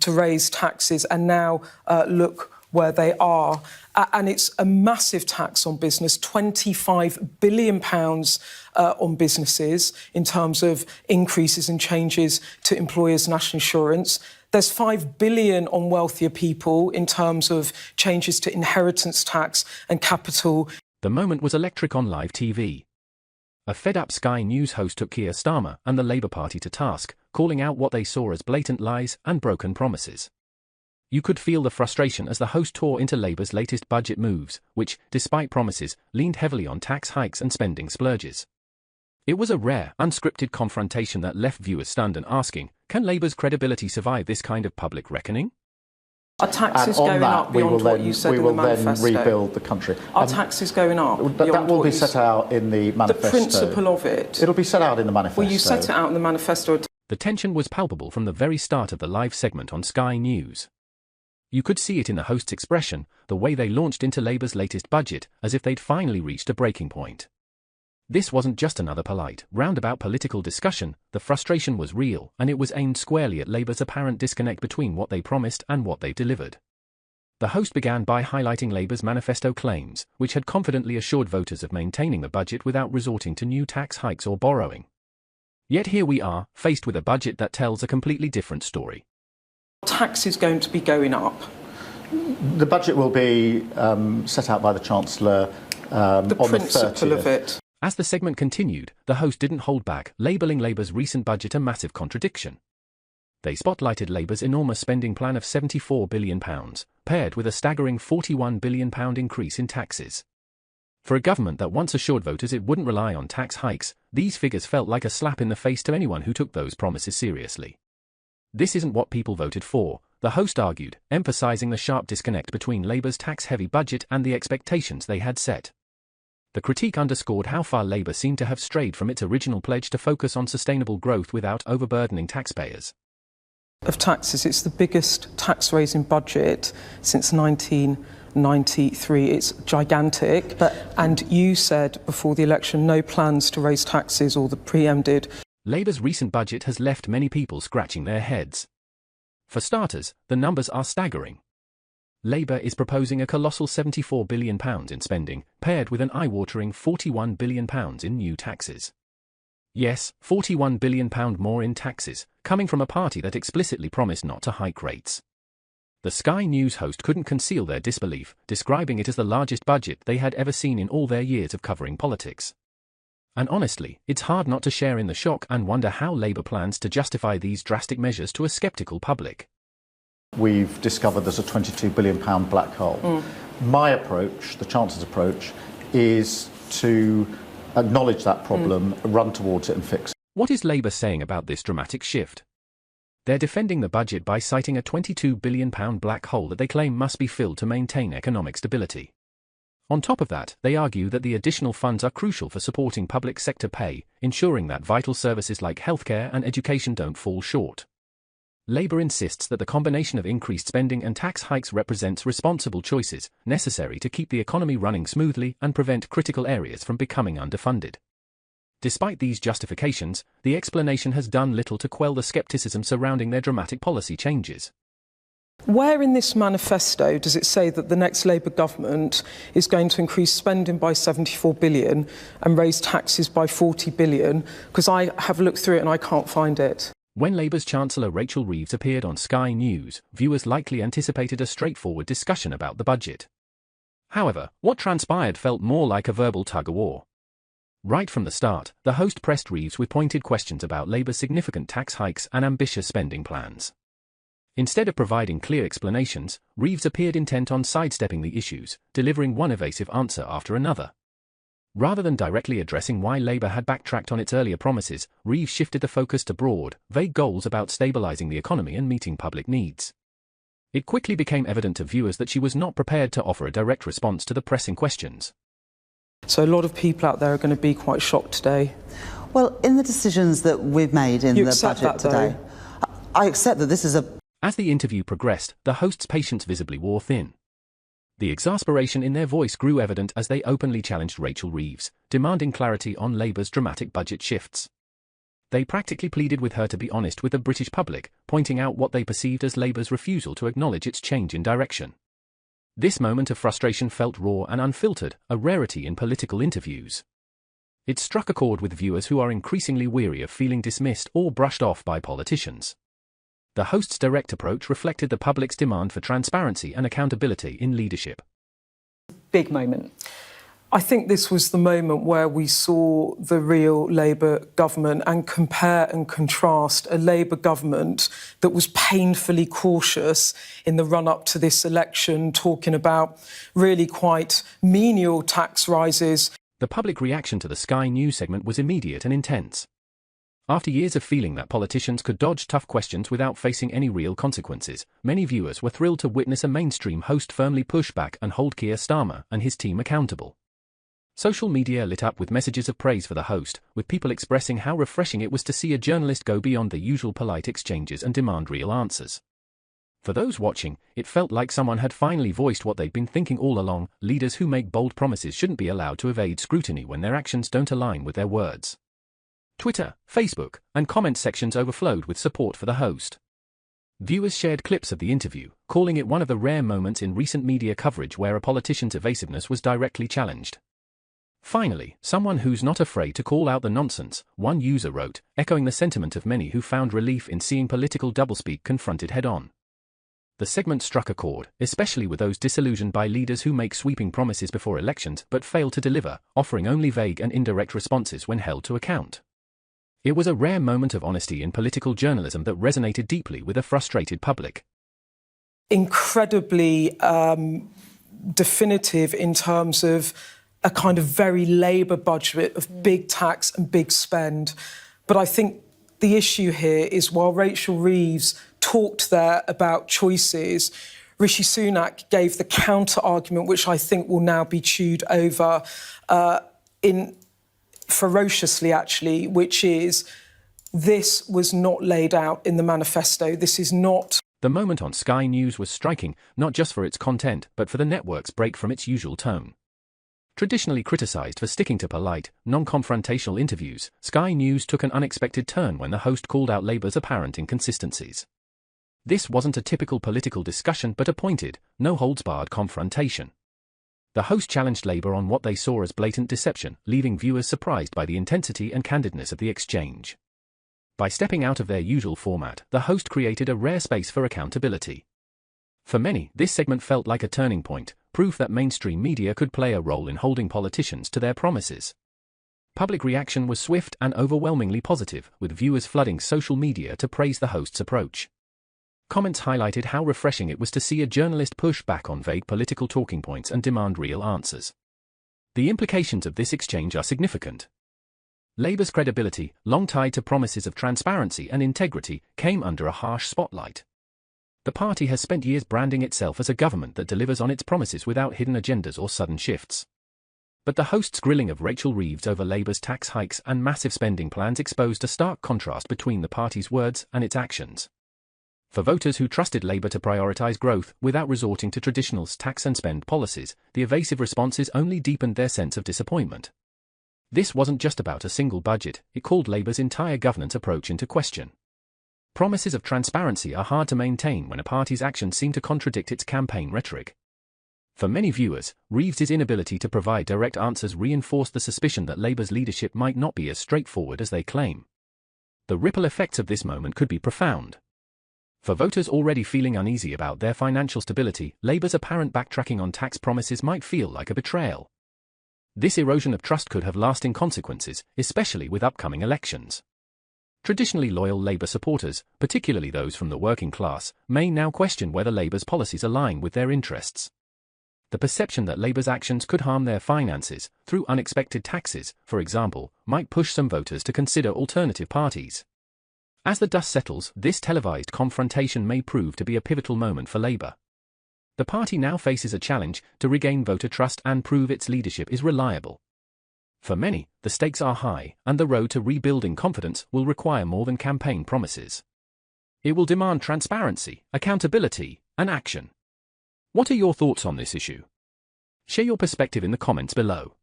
to raise taxes, and now look where they are. And it's a massive tax on business, £25 billion on businesses in terms of increases and changes to employers' national insurance. There's £5 billion on wealthier people in terms of changes to inheritance tax and capital. The moment was electric on live TV. A fed-up Sky News host took Keir Starmer and the Labour Party to task, calling out what they saw as blatant lies and broken promises. You could feel the frustration as the host tore into Labour's latest budget moves, which, despite promises, leaned heavily on tax hikes and spending splurges. It was a rare, unscripted confrontation that left viewers stunned and asking, can Labour's credibility survive this kind of public reckoning? Are taxes going up beyond what you said in the manifesto? We will then rebuild the country. Are taxes going up beyond that will be set out in the manifesto. The principle of it. It'll be set out in the manifesto. Well, you set it out in the manifesto. The tension was palpable from the very start of the live segment on Sky News. You could see it in the host's expression, the way they launched into Labour's latest budget, as if they'd finally reached a breaking point. This wasn't just another polite, roundabout political discussion. The frustration was real, and it was aimed squarely at Labour's apparent disconnect between what they promised and what they delivered. The host began by highlighting Labour's manifesto claims, which had confidently assured voters of maintaining the budget without resorting to new tax hikes or borrowing. Yet here we are, faced with a budget that tells a completely different story. Tax is going to be going up. The budget will be set out by the Chancellor on the 30th. The principle of it. As the segment continued, the host didn't hold back, labelling Labour's recent budget a massive contradiction. They spotlighted Labour's enormous spending plan of £74 billion, paired with a staggering £41 billion increase in taxes. For a government that once assured voters it wouldn't rely on tax hikes, these figures felt like a slap in the face to anyone who took those promises seriously. This isn't what people voted for, the host argued, emphasising the sharp disconnect between Labour's tax-heavy budget and the expectations they had set. The critique underscored how far Labour seemed to have strayed from its original pledge to focus on sustainable growth without overburdening taxpayers. Of taxes, it's the biggest tax-raising budget since 1993. It's gigantic. And you said before the election, no plans to raise taxes, or the PM did. Labour's recent budget has left many people scratching their heads. For starters, the numbers are staggering. Labour is proposing a colossal £74 billion in spending, paired with an eye-watering £41 billion in new taxes. Yes, £41 billion more in taxes, coming from a party that explicitly promised not to hike rates. The Sky News host couldn't conceal their disbelief, describing it as the largest budget they had ever seen in all their years of covering politics. And honestly, it's hard not to share in the shock and wonder how Labour plans to justify these drastic measures to a sceptical public. We've discovered there's a £22 billion black hole. My approach, the Chancellor's approach, is to acknowledge that problem, run towards it and fix it. What is Labour saying about this dramatic shift? They're defending the budget by citing a £22 billion black hole that they claim must be filled to maintain economic stability. On top of that, they argue that the additional funds are crucial for supporting public sector pay, ensuring that vital services like healthcare and education don't fall short. Labour insists that the combination of increased spending and tax hikes represents responsible choices, necessary to keep the economy running smoothly and prevent critical areas from becoming underfunded. Despite these justifications, the explanation has done little to quell the scepticism surrounding their dramatic policy changes. Where in this manifesto does it say that the next Labour government is going to increase spending by £74 billion and raise taxes by £40 billion? Because I have looked through it and I can't find it. When Labour's Chancellor Rachel Reeves appeared on Sky News, viewers likely anticipated a straightforward discussion about the budget. However, what transpired felt more like a verbal tug-of-war. Right from the start, the host pressed Reeves with pointed questions about Labour's significant tax hikes and ambitious spending plans. Instead of providing clear explanations, Reeves appeared intent on sidestepping the issues, delivering one evasive answer after another. Rather than directly addressing why Labour had backtracked on its earlier promises, Reeves shifted the focus to broad, vague goals about stabilising the economy and meeting public needs. It quickly became evident to viewers that she was not prepared to offer a direct response to the pressing questions. So a lot of people out there are going to be quite shocked today. Well, in the decisions that we've made in the budget today, I accept that this is a... As the interview progressed, the host's patience visibly wore thin. The exasperation in their voice grew evident as they openly challenged Rachel Reeves, demanding clarity on Labour's dramatic budget shifts. They practically pleaded with her to be honest with the British public, pointing out what they perceived as Labour's refusal to acknowledge its change in direction. This moment of frustration felt raw and unfiltered, a rarity in political interviews. It struck a chord with viewers who are increasingly weary of feeling dismissed or brushed off by politicians. The host's direct approach reflected the public's demand for transparency and accountability in leadership. Big moment. I think this was the moment where we saw the real Labour government and compare and contrast a Labour government that was painfully cautious in the run-up to this election, talking about really quite menial tax rises. The public reaction to the Sky News segment was immediate and intense. After years of feeling that politicians could dodge tough questions without facing any real consequences, many viewers were thrilled to witness a mainstream host firmly push back and hold Keir Starmer and his team accountable. Social media lit up with messages of praise for the host, with people expressing how refreshing it was to see a journalist go beyond the usual polite exchanges and demand real answers. For those watching, it felt like someone had finally voiced what they'd been thinking all along: leaders who make bold promises shouldn't be allowed to evade scrutiny when their actions don't align with their words. Twitter, Facebook, and comment sections overflowed with support for the host. Viewers shared clips of the interview, calling it one of the rare moments in recent media coverage where a politician's evasiveness was directly challenged. Finally, someone who's not afraid to call out the nonsense, one user wrote, echoing the sentiment of many who found relief in seeing political doublespeak confronted head-on. The segment struck a chord, especially with those disillusioned by leaders who make sweeping promises before elections but fail to deliver, offering only vague and indirect responses when held to account. It was a rare moment of honesty in political journalism that resonated deeply with a frustrated public. Incredibly definitive in terms of a kind of very Labour budget of big tax and big spend. But I think the issue here is, while Rachel Reeves talked there about choices, Rishi Sunak gave the counter-argument, which I think will now be chewed over ferociously, actually, which is this was not laid out in the manifesto. This is not... The moment on Sky News was striking, not just for its content, but for the network's break from its usual tone. Traditionally criticised for sticking to polite, non-confrontational interviews, Sky News took an unexpected turn when the host called out Labour's apparent inconsistencies. This wasn't a typical political discussion but a pointed, no-holds-barred confrontation. The host challenged Labour on what they saw as blatant deception, leaving viewers surprised by the intensity and candidness of the exchange. By stepping out of their usual format, the host created a rare space for accountability. For many, this segment felt like a turning point, proof that mainstream media could play a role in holding politicians to their promises. Public reaction was swift and overwhelmingly positive, with viewers flooding social media to praise the host's approach. Comments highlighted how refreshing it was to see a journalist push back on vague political talking points and demand real answers. The implications of this exchange are significant. Labour's credibility, long tied to promises of transparency and integrity, came under a harsh spotlight. The party has spent years branding itself as a government that delivers on its promises without hidden agendas or sudden shifts. But the host's grilling of Rachel Reeves over Labour's tax hikes and massive spending plans exposed a stark contrast between the party's words and its actions. For voters who trusted Labour to prioritise growth without resorting to traditional tax and spend policies, the evasive responses only deepened their sense of disappointment. This wasn't just about a single budget, it called Labour's entire governance approach into question. Promises of transparency are hard to maintain when a party's actions seem to contradict its campaign rhetoric. For many viewers, Reeves's inability to provide direct answers reinforced the suspicion that Labour's leadership might not be as straightforward as they claim. The ripple effects of this moment could be profound. For voters already feeling uneasy about their financial stability, Labour's apparent backtracking on tax promises might feel like a betrayal. This erosion of trust could have lasting consequences, especially with upcoming elections. Traditionally loyal Labour supporters, particularly those from the working class, may now question whether Labour's policies align with their interests. The perception that Labour's actions could harm their finances, through unexpected taxes, for example, might push some voters to consider alternative parties. As the dust settles, this televised confrontation may prove to be a pivotal moment for Labour. The party now faces a challenge to regain voter trust and prove its leadership is reliable. For many, the stakes are high, and the road to rebuilding confidence will require more than campaign promises. It will demand transparency, accountability, and action. What are your thoughts on this issue? Share your perspective in the comments below.